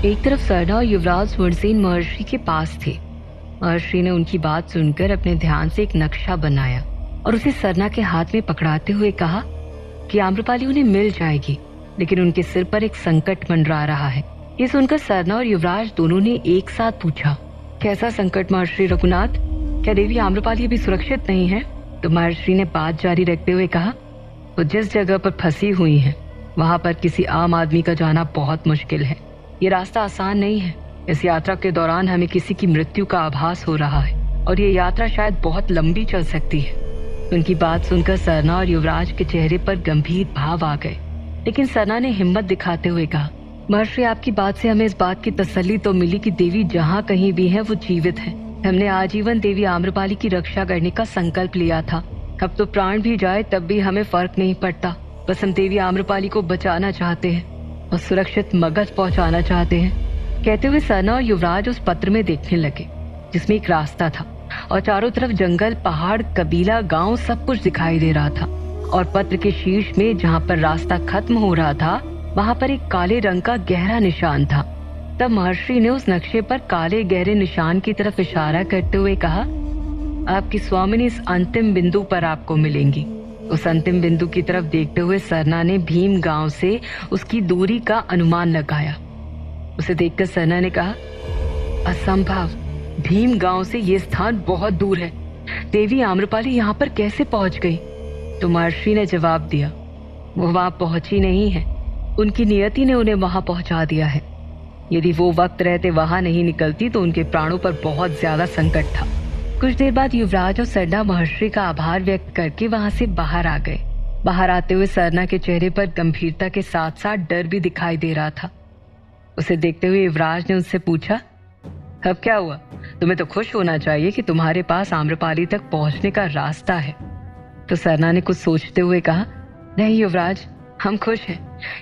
एक तरफ सरना और युवराज सुरसेन महर्षि के पास थे। महर्षि ने उनकी बात सुनकर अपने ध्यान से एक नक्शा बनाया और उसे सरना के हाथ में पकड़ाते हुए कहा कि आम्रपाली उन्हें मिल जाएगी, लेकिन उनके सिर पर एक संकट मंडरा रहा है। ये सुनकर सरना और युवराज दोनों ने एक साथ पूछा, कैसा संकट महर्षि रघुनाथ? क्या देवी आम्रपाली अभी सुरक्षित नहीं है? तो महर्षि ने बात जारी रखते हुए कहा, वो जिस जगह पर फंसी हुई है वहां पर किसी आम आदमी का जाना बहुत मुश्किल है। ये रास्ता आसान नहीं है। इस यात्रा के दौरान हमें किसी की मृत्यु का आभास हो रहा है और ये यात्रा शायद बहुत लंबी चल सकती है। उनकी बात सुनकर सरना और युवराज के चेहरे पर गंभीर भाव आ गए, लेकिन सरना ने हिम्मत दिखाते हुए कहा, महर्षि आपकी बात से हमें इस बात की तसल्ली तो मिली कि देवी जहाँ कहीं भी है वो जीवित है। हमने आजीवन देवी आम्रपाली की रक्षा करने का संकल्प लिया था। अब तो प्राण भी जाए तब भी हमें फर्क नहीं पड़ता। बस हम देवी आम्रपाली को बचाना चाहते हैं और सुरक्षित मगध पहुंचाना चाहते हैं। कहते हुए सरना और युवराज उस पत्र में देखने लगे जिसमें एक रास्ता था और चारों तरफ जंगल, पहाड़, कबीला, गांव सब कुछ दिखाई दे रहा था। और पत्र के शीर्ष में जहां पर रास्ता खत्म हो रहा था वहां पर एक काले रंग का गहरा निशान था। तब महर्षि ने उस नक्शे पर काले गहरे निशान की तरफ इशारा करते हुए कहा, आपकी स्वामिनी इस अंतिम बिंदु पर आपको मिलेंगी। उस अंतिम बिंदु की तरफ देखते हुए सरना ने भीम गांव से उसकी दूरी का अनुमान लगाया। उसे देखकर सरना ने कहा, असंभव, भीम गांव से ये स्थान बहुत दूर है। देवी आम्रपाली यहाँ पर कैसे पहुंच गई? तो महर्षि ने जवाब दिया, वो वहां पहुंची नहीं है, उनकी नियति ने उन्हें वहां पहुंचा दिया है। यदि वो वक्त रहते वहां नहीं निकलती तो उनके प्राणों पर बहुत ज्यादा संकट था। कुछ देर बाद युवराज और सरना महर्षि का आभार व्यक्त करके वहां से बाहर आ गए। बाहर आते हुए सरना के चेहरे पर गंभीरता के साथ साथ डर भी दिखाई दे रहा था। उसे देखते हुए युवराज ने उससे पूछा, अब क्या हुआ? तुम्हें तो खुश होना चाहिए कि तुम्हारे पास आम्रपाली तक पहुंचने का रास्ता है। तो सरना ने कुछ सोचते हुए कहा, नहीं युवराज, हम खुश हैं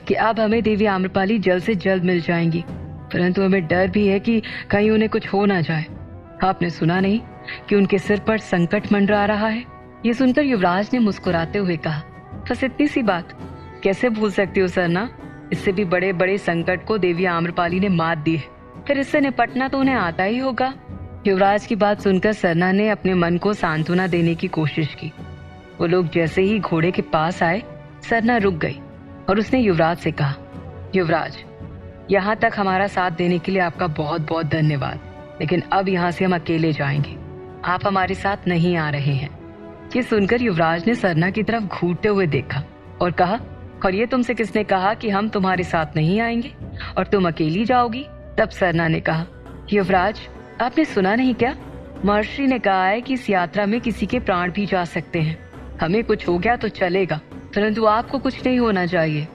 कि अब हमें देवी आम्रपाली जल्द से जल्द मिल जाएंगी, परंतु हमें डर भी है कि कहीं उन्हें कुछ हो ना जाए। आपने सुना नहीं कि उनके सिर पर संकट मंडरा रहा है? ये सुनकर युवराज ने मुस्कुराते हुए कहा, बस इतनी सी बात, कैसे भूल सकती हो सरना? इससे भी बड़े बड़े संकट को देवी आम्रपाली ने मात दी है, फिर इससे निपटना तो उन्हें आता ही होगा। युवराज की बात सुनकर सरना ने अपने मन को सांत्वना देने की कोशिश की। वो लोग जैसे ही घोड़े के पास आए, सरना रुक गई और उसने युवराज से कहा, युवराज, यहाँ तक हमारा साथ देने के लिए आपका बहुत बहुत धन्यवाद, लेकिन अब यहाँ से हम अकेले जाएंगे, आप हमारे साथ नहीं आ रहे हैं। ये सुनकर युवराज ने सरना की तरफ घूरते हुए देखा और कहा, और ये तुमसे किसने कहा कि हम तुम्हारे साथ नहीं आएंगे और तुम अकेली जाओगी? तब सरना ने कहा, युवराज, आपने सुना नहीं क्या? महर्षि ने कहा है कि इस यात्रा में किसी के प्राण भी जा सकते हैं। हमें कुछ हो गया तो चलेगा, परंतु आपको कुछ नहीं होना चाहिए,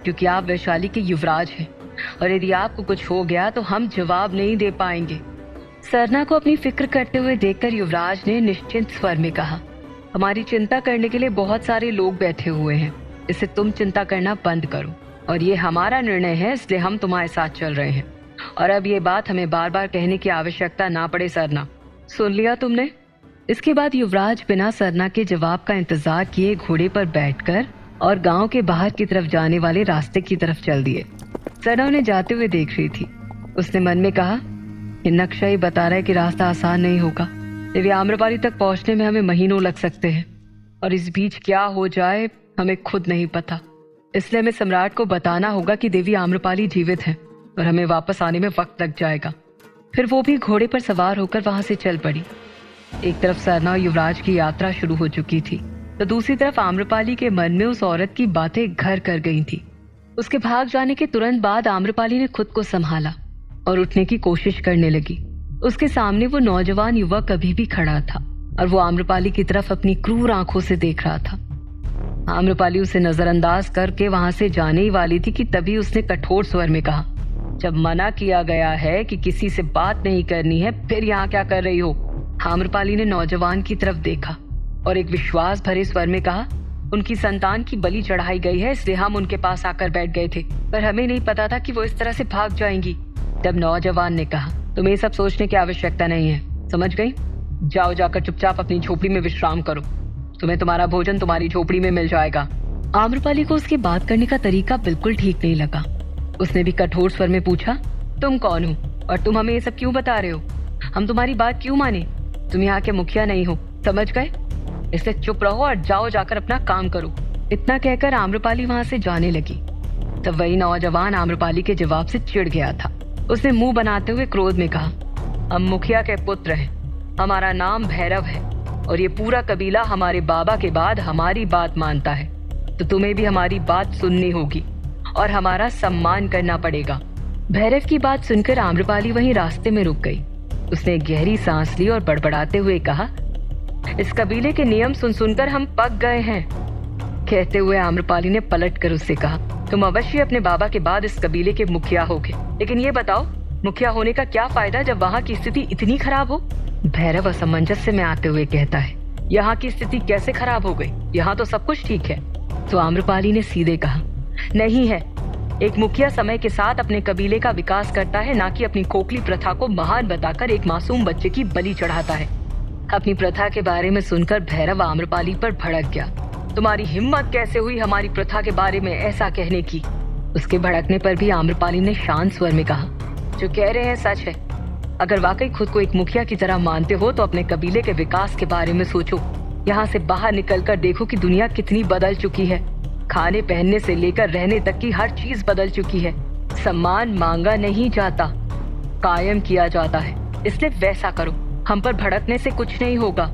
क्योंकि आप वैशाली के युवराज हैं और यदि आपको कुछ हो गया तो हम जवाब नहीं दे पाएंगे। सरना को अपनी फिक्र करते हुए देखकर युवराज ने निश्चिंत स्वर में कहा, हमारी चिंता करने के लिए बहुत सारे लोग बैठे हुए हैं, इससे तुम चिंता करना बंद करो और ये हमारा निर्णय है, इसलिए हम तुम्हारे साथ चल रहे हैं। और अब ये बात हमें बार बार कहने की आवश्यकता ना पड़े सरना, सुन लिया तुमने? इसके बाद युवराज बिना सरना के जवाब का इंतजार किए घोड़े पर बैठकर और गांव के बाहर की तरफ जाने वाले रास्ते की तरफ चल दिए। सरना उन्हें जाते हुए देख रही थी। उसने मन में कहा, ये नक्शा ही बता रहा है कि रास्ता आसान नहीं होगा। देवी आम्रपाली तक पहुंचने में हमें महीनों लग सकते हैं और इस बीच क्या हो जाए हमें खुद नहीं पता। इसलिए हमें सम्राट को बताना होगा कि देवी आम्रपाली जीवित है और हमें वापस आने में वक्त लग जाएगा। फिर वो भी घोड़े पर सवार होकर वहां से चल पड़ी। एक तरफ सरना और युवराज की यात्रा शुरू हो चुकी थी तो दूसरी तरफ आम्रपाली के मन में उस औरत की बातें घर कर गई थी। उसके भाग जाने के तुरंत बाद आम्रपाली ने खुद को संभाला और उठने की कोशिश करने लगी। उसके सामने वो नौजवान युवक अभी भी खड़ा था और वो आम्रपाली की तरफ अपनी क्रूर आंखों से देख रहा था। आम्रपाली उसे नजरअंदाज करके वहां से जाने ही वाली थी कि तभी उसने कठोर स्वर में कहा, जब मना किया गया है कि किसी से बात नहीं करनी है, फिर यहाँ क्या कर रही हो? आम्रपाली ने नौजवान की तरफ देखा और एक विश्वास भरे स्वर में कहा, उनकी संतान की बलि चढ़ाई गई है, इसलिए हम उनके पास आकर बैठ गए थे, पर हमें नहीं पता था कि वो इस तरह से भाग जाएंगी। तब नौजवान ने कहा, तुम्हें सब सोचने की आवश्यकता नहीं है, समझ गई? जाओ, जाकर चुपचाप अपनी झोपड़ी में विश्राम करो, तुम्हें तुम्हारा भोजन तुम्हारी झोपड़ी में मिल जाएगा। आम्रपाली को उसकी बात करने का तरीका बिल्कुल ठीक नहीं लगा। उसने भी कठोर स्वर में पूछा, तुम कौन हो और तुम हमें ये सब क्यों बता रहे हो? हम तुम्हारी बात क्यों माने? तुम यहाँ के मुखिया नहीं हो, समझ गए? इसलिए चुप रहो और जाओ जाकर अपना काम करो। इतना कहकर आम्रपाली वहां से जाने लगी। तब वही नौजवान आम्रपाली के जवाब से चिढ़ गया था। उसने मुंह बनाते हुए क्रोध में कहा, हम मुखिया के पुत्र हैं, हमारा नाम भैरव है और ये पूरा कबीला हमारे बाबा के बाद हमारी बात मानता है, तो तुम्हें भी हमारी बात सुननी होगी और हमारा सम्मान करना पड़ेगा। भैरव की बात सुनकर आम्रपाली वहीं रास्ते में रुक गई। उसने एक गहरी सांस ली और बड़बड़ाते हुए कहा, इस कबीले के नियम सुन सुनकर हम पक गए हैं। कहते हुए आम्रपाली ने पलटकर उससे कहा, तुम अवश्य अपने बाबा के बाद इस कबीले के मुखिया होगे, लेकिन ये बताओ मुखिया होने का क्या फायदा जब वहाँ की स्थिति इतनी खराब हो? भैरव असमंजस्य में आते हुए कहता है, यहाँ की स्थिति कैसे खराब हो गई? यहाँ तो सब कुछ ठीक है। तो आम्रपाली ने सीधे कहा, नहीं है। एक मुखिया समय के साथ अपने कबीले का विकास करता है, ना कि अपनी खोखली प्रथा को महान बताकर एक मासूम बच्चे की बलि चढ़ाता है। अपनी प्रथा के बारे में सुनकर भैरव आम्रपाली पर भड़क गया। तुम्हारी हिम्मत कैसे हुई हमारी प्रथा के बारे में ऐसा कहने की? उसके भड़कने पर भी आम्रपाली ने शांत स्वर में कहा, जो कह रहे हैं सच है। अगर वाकई खुद को एक मुखिया की तरह मानते हो तो अपने कबीले के विकास के बारे में सोचो। यहाँ से बाहर निकलकर देखो कि दुनिया कितनी बदल चुकी है। खाने पहनने से लेकर रहने तक की हर चीज बदल चुकी है। सम्मान मांगा नहीं जाता, कायम किया जाता है। इसलिए वैसा करो, हम पर भड़कने से कुछ नहीं होगा।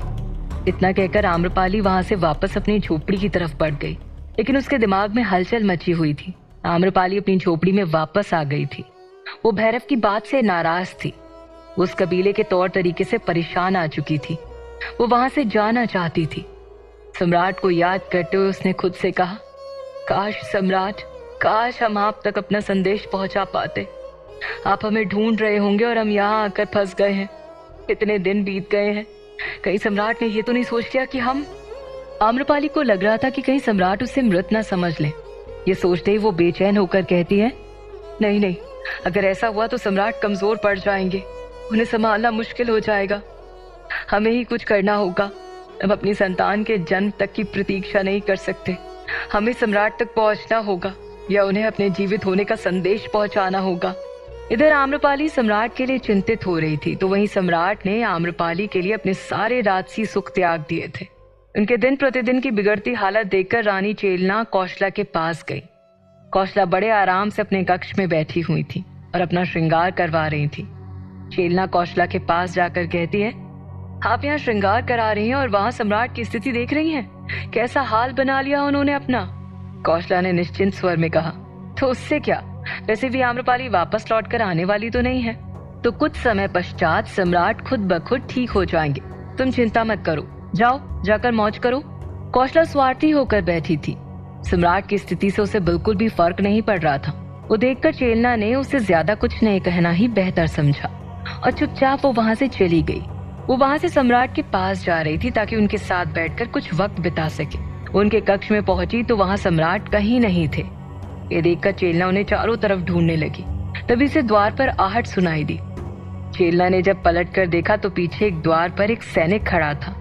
इतना कहकर आम्रपाली वहां से वापस अपनी झोपड़ी की तरफ बढ़ गई, लेकिन उसके दिमाग में हलचल मची हुई थी। आम्रपाली अपनी झोपड़ी में वापस आ गई थी। वो भैरव की बात से नाराज थी। उस कबीले के तौर तरीके से परेशान आ चुकी थी। वो वहां से जाना चाहती थी। सम्राट को याद करते हुए उसने खुद से कहा, काश सम्राट, काश हम आप तक अपना संदेश पहुंचा पाते। आप हमें ढूंढ रहे होंगे और हम यहाँ आकर फंस गए हैं। इतने दिन बीत गए हैं, कहीं सम्राट ने ये तो नहीं सोच लिया कि हम। आम्रपाली को लग रहा था कि कहीं सम्राट उसे मृत ना समझ ले। ये सोचते ही वो बेचैन होकर कहती है, नहीं नहीं, अगर ऐसा हुआ तो सम्राट कमजोर पड़ जाएंगे, उन्हें संभालना मुश्किल हो जाएगा। हमें ही कुछ करना होगा। अब अपनी संतान के जन्म तक की प्रतीक्षा नहीं कर सकते। हमें सम्राट तक पहुंचना होगा या उन्हें अपने जीवित होने का संदेश पहुंचाना होगा। इधर आम्रपाली सम्राट के लिए चिंतित हो रही थी, तो वहीं सम्राट ने आम्रपाली के लिए अपने सारे राजसी सुख त्याग दिए थे। उनके दिन प्रतिदिन की बिगड़ती हालत देखकर रानी चेलना कौशला के पास गई। कौशला बड़े आराम से अपने कक्ष में बैठी हुई थी और अपना श्रृंगार करवा रही थी। चेलना कौशला के पास जाकर कहती है, आप यहाँ श्रृंगार करा रही हैं और वहां सम्राट की स्थिति देख रही हैं? कैसा हाल बना लिया उन्होंने अपना। कौशला ने निश्चिंत स्वर में कहा, तो उससे क्या, वैसे भी आम्रपाली वापस लौट कर आने वाली तो नहीं है, तो कुछ समय पश्चात सम्राट खुद ब खुद ठीक हो जाएंगे। तुम चिंता मत करो, जाओ जाकर मौज करो। कौशला स्वार्थी होकर बैठी थी। सम्राट की स्थिति से उसे बिल्कुल भी फर्क नहीं पड़ रहा था। वो देखकर चेलना ने उसे ज्यादा कुछ नहीं कहना ही बेहतर समझा और चुपचाप वो वहां से चली गई। वो वहां से सम्राट के पास जा रही थी ताकि उनके साथ बैठकर कुछ वक्त बिता सके। उनके कक्ष में पहुंची तो वहां सम्राट कहीं नहीं थे। ये देखकर चेलना उन्हें चारों तरफ ढूंढने लगी। तभी से द्वार पर आहट सुनाई दी। चेलना ने जब पलटकर देखा तो पीछे एक द्वार पर एक सैनिक खड़ा था।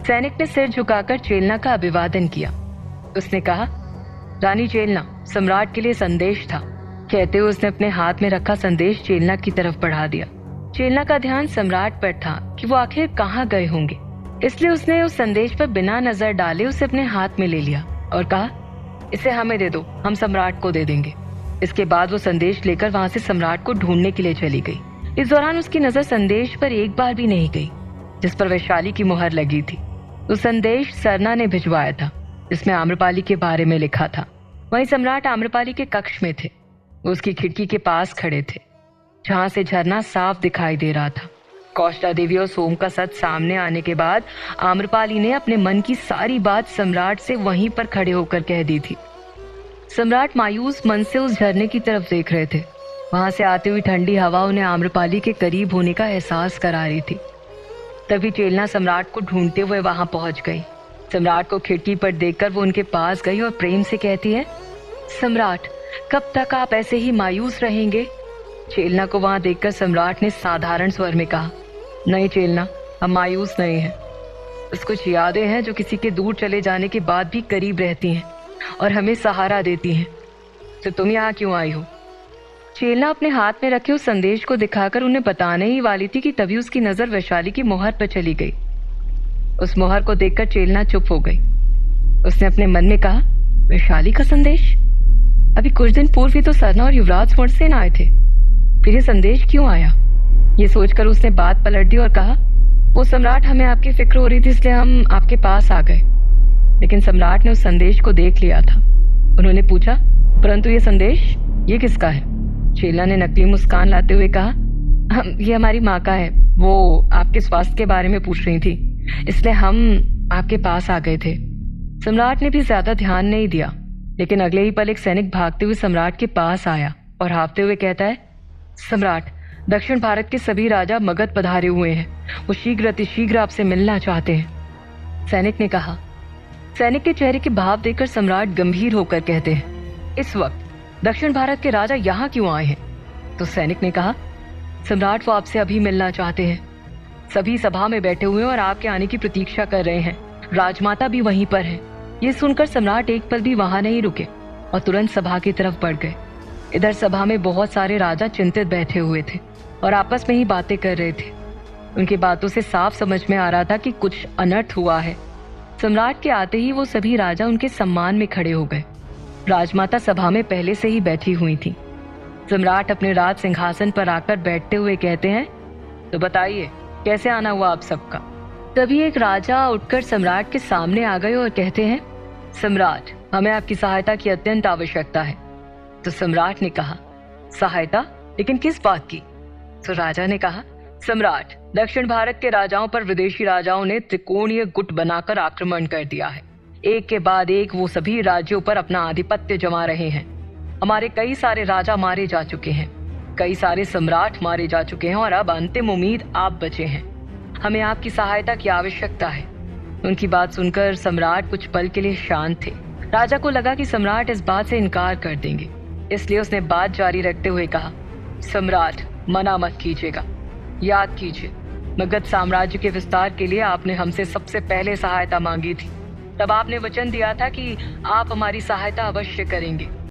सैनिक ने सिर झुकाकर चेलना का अभिवादन किया। उसने कहा, रानी चेलना, सम्राट के लिए संदेश था। कहते हुए उसने अपने हाथ में रखा संदेश चेलना की तरफ बढ़ा दिया। चेलना का ध्यान सम्राट पर था कि वो आखिर कहाँ गए होंगे, इसलिए उसने उस संदेश पर बिना नजर डाले उसे अपने हाथ में ले लिया और कहा, इसे हमें दे दो, हम सम्राट को दे देंगे। इसके बाद वो संदेश लेकर वहां से सम्राट को ढूंढने के लिए चली गई। इस दौरान उसकी नजर संदेश पर एक बार भी नहीं गई, जिस पर वैशाली की मुहर लगी थी। वो संदेश सरना ने भिजवाया था, जिसमें आम्रपाली के बारे में लिखा था। वहीं सम्राट आम्रपाली के कक्ष में थे। वो उसकी खिड़की के पास खड़े थे, जहां से झरना साफ दिखाई दे रहा था। कौशला देवी और सोम का सच सामने आने के बाद आम्रपाली ने अपने मन की सारी बात सम्राट से वहीं पर खड़े होकर कह दी थी। सम्राट मायूस मन से उस झरने की तरफ देख रहे थे। वहां से आती हुई ठंडी हवा उन्हें आम्रपाली के करीब होने का एहसास करा रही थी। तभी चेलना सम्राट को ढूंढते हुए वहां पहुंच गई। सम्राट को खिड़की पर देखकर वो उनके पास गई और प्रेम से कहती है, सम्राट, कब तक आप ऐसे ही मायूस रहेंगे? चेलना को वहां देखकर सम्राट ने साधारण स्वर में कहा, नहीं चेलना, हम मायूस नहीं हैं। बस कुछ यादें हैं जो किसी के दूर चले जाने के बाद भी करीब रहती हैं और हमें सहारा देती हैं। तो तुम यहाँ क्यों आई हो? चेलना अपने हाथ में रखे उस संदेश को दिखाकर उन्हें बताने ही वाली थी कि तभी उसकी नजर वैशाली की मोहर पर चली गई। उस मोहर को देखकर चेलना चुप हो गई। उसने अपने मन में कहा, वैशाली का संदेश? अभी कुछ दिन पूर्व ही तो सरना और युवराज फुर्सेन आए थे, फिर ये संदेश क्यों आया? ये सोचकर उसने बात पलट दी और कहा, वो सम्राट, हमें आपकी फिक्र हो रही थी इसलिए हम आपके पास आ गए। लेकिन सम्राट ने उस संदेश को देख लिया था। उन्होंने पूछा, परंतु ये संदेश, ये किसका है? चेला ने नकली मुस्कान लाते हुए कहा, ये हमारी माँ का है। वो आपके स्वास्थ्य के बारे में पूछ रही थी, इसलिए हम आपके पास आ गए थे। सम्राट ने भी ज्यादा ध्यान नहीं दिया, लेकिन अगले ही पल एक सैनिक भागते हुए सम्राट के पास आया और हाँफते हुए कहता है, सम्राट, दक्षिण भारत के सभी राजा मगध पधारे हुए हैं। वो शीघ्र अतिशीघ्र आपसे मिलना चाहते हैं। सैनिक ने कहा। सैनिक के चेहरे के भाव देखकर सम्राट गंभीर होकर कहते हैं, इस वक्त दक्षिण भारत के राजा यहाँ क्यों आए हैं? तो सैनिक ने कहा, सम्राट, वो आपसे अभी मिलना चाहते हैं। सभी सभा में बैठे हुए और आपके आने की प्रतीक्षा कर रहे हैं। राजमाता भी वहीं पर है। ये सुनकर सम्राट एक पल भी वहां नहीं रुके और तुरंत सभा की तरफ बढ़ गए। इधर सभा में बहुत सारे राजा चिंतित बैठे हुए थे और आपस में ही बातें कर रहे थे। उनकी बातों से साफ समझ में आ रहा था कि कुछ अनर्थ हुआ है। सम्राट के आते ही वो सभी राजा उनके सम्मान में खड़े हो गए। राजमाता सभा में पहले से ही बैठी हुई थी। सम्राट अपने राज सिंहासन पर आकर बैठते हुए कहते हैं, तो बताइए, कैसे आना हुआ आप सबका? तभी एक राजा उठकर सम्राट के सामने आ गए और कहते हैं, सम्राट, हमें आपकी सहायता की अत्यंत आवश्यकता है। तो सम्राट ने कहा, सहायता? लेकिन किस बात की? तो राजा ने कहा, सम्राट, दक्षिण भारत के राजाओं पर विदेशी राजाओं ने त्रिकोणीय गुट बनाकर आक्रमण कर दिया है। एक के बाद एक वो सभी राज्यों पर अपना आधिपत्य जमा रहे हैं। हमारे कई सारे राजा मारे जा चुके हैं, कई सारे सम्राट मारे जा चुके हैं और अब अंतिम उम्मीद आप बचे हैं। हमें आपकी सहायता की आवश्यकता है। उनकी बात सुनकर सम्राट कुछ पल के लिए शांत थे। राजा को लगा कि सम्राट इस बात से इनकार कर देंगे, इसलिए उसने बात जारी रखते हुए कहा, सम्राट, मना मत कीजिएगा। याद कीजिए, मगध साम्राज्य के विस्तार के लिए आपने हमसे सबसे पहले सहायता मांगी थी। तब आपने वचन दिया था कि आप हमारी सहायता अवश्य करेंगे।